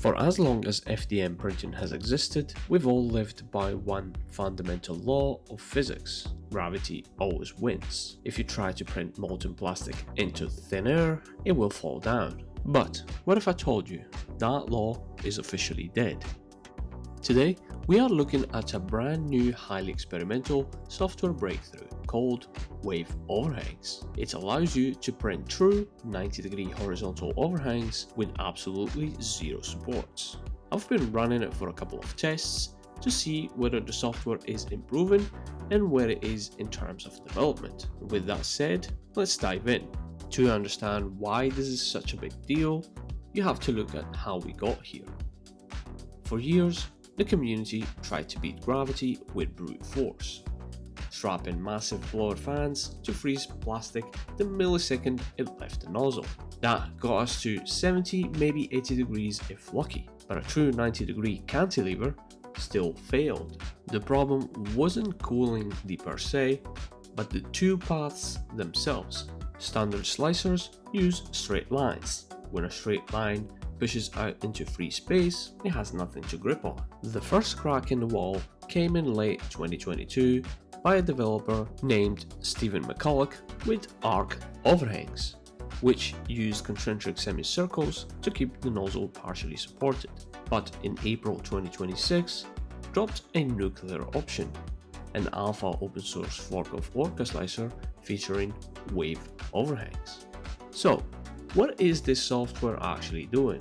For as long as FDM printing has existed, we've all lived by one fundamental law of physics. Gravity always wins. If you try to print molten plastic into thin air, it will fall down. But what if I told you that law is officially dead? Today, we are looking at a brand new highly experimental software breakthrough called Wave Overhangs. It allows you to print true 90-degree horizontal overhangs with absolutely zero supports. I've been running it for a couple of tests to see whether the software is improving and where it is in terms of development. With that said, let's dive in. To understand why this is such a big deal, you have to look at how we got here. For years, the community tried to beat gravity with brute force, strapping massive blower fans to freeze plastic the millisecond it left the nozzle. That got us to 70, maybe 80 degrees if lucky, but a true 90-degree cantilever still failed. The problem wasn't cooling the per se, but the two paths themselves. Standard slicers use straight lines. When a straight line pushes out into free space, it has nothing to grip on. The first crack in the wall came in late 2022 by a developer named Stephen McCulloch with Orca Overhangs, which used concentric semicircles to keep the nozzle partially supported, but in April 2026 dropped a nuclear option, an alpha open source fork of Orca Slicer featuring Wave Overhangs. So, what is this software actually doing?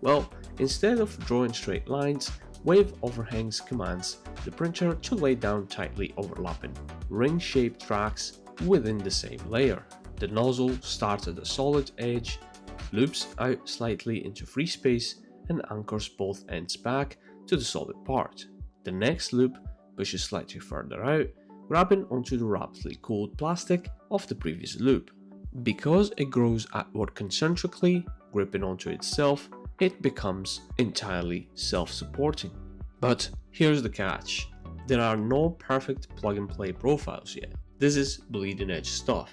Well, instead of drawing straight lines, Wave Overhangs commands the printer to lay down tightly overlapping, ring-shaped tracks within the same layer. The nozzle starts at a solid edge, loops out slightly into free space, and anchors both ends back to the solid part. The next loop pushes slightly further out, grabbing onto the rapidly cooled plastic of the previous loop. Because it grows outward concentrically, gripping onto itself, it becomes entirely self-supporting. But here's the catch. There are no perfect plug-and-play profiles yet. This is bleeding-edge stuff.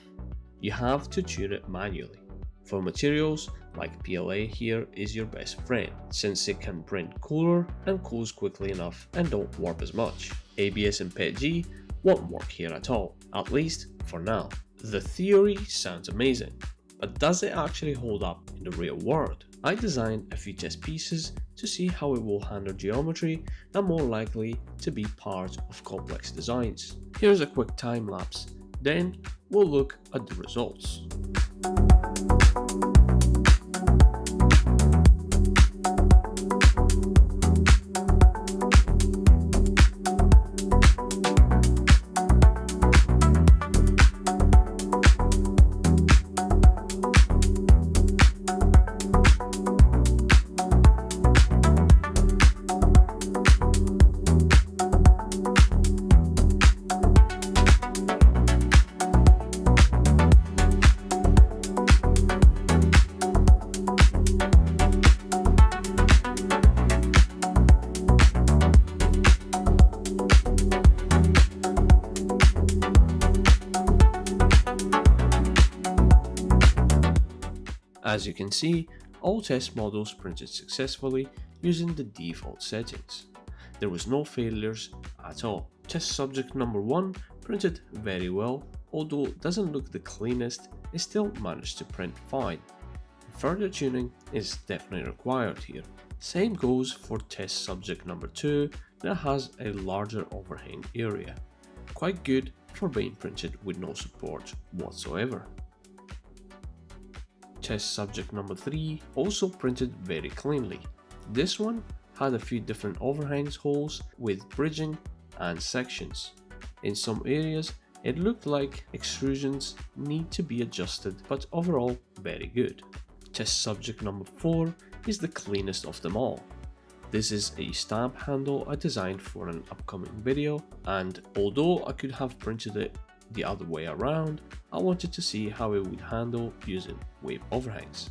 You have to tune it manually. For materials like PLA here is your best friend, since it can print cooler and cools quickly enough and don't warp as much. ABS and PETG won't work here at all, at least for now. The theory sounds amazing, but does it actually hold up in the real world? I designed a few test pieces to see how it will handle geometry that are more likely to be part of complex designs. Here's a quick time lapse, then we'll look at the results. As you can see, all test models printed successfully using the default settings. There was no failures at all. Test subject number 1 printed very well, although it doesn't look the cleanest, it still managed to print fine. Further tuning is definitely required here. Same goes for test subject number 2 that has a larger overhang area. Quite good for being printed with no support whatsoever. Test subject number 3 also printed very cleanly. This one had a few different overhangs holes with bridging and sections. In some areas it looked like extrusions need to be adjusted, but overall very good. Test subject number 4 is the cleanest of them all. This is a stamp handle I designed for an upcoming video, and although I could have printed it the other way around, I wanted to see how it would handle using Wave Overhangs.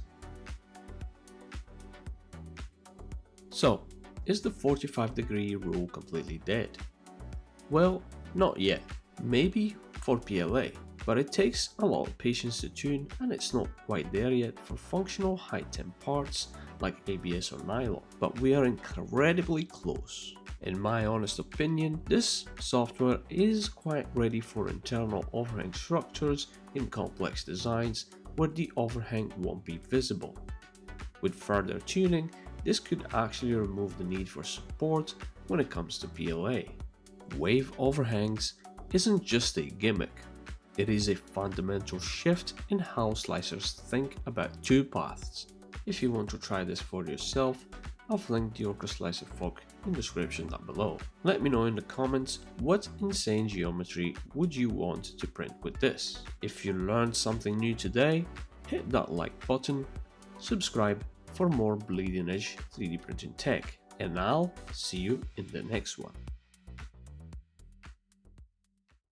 So, is the 45-degree rule completely dead? Well, not yet. Maybe for PLA, but it takes a lot of patience to tune, and it's not quite there yet for functional high-temp parts like ABS or nylon, but we are incredibly close. In my honest opinion, this software is quite ready for internal overhang structures in complex designs where the overhang won't be visible. With further tuning, this could actually remove the need for support when it comes to PLA. Wave overhangs isn't just a gimmick, it is a fundamental shift in how slicers think about toolpaths. If you want to try this for yourself, I've linked the Orca Slicer fork in the description down below. Let me know in the comments what insane geometry would you want to print with this. If you learned something new today, hit that like button, subscribe for more bleeding edge 3D printing tech, and I'll see you in the next one.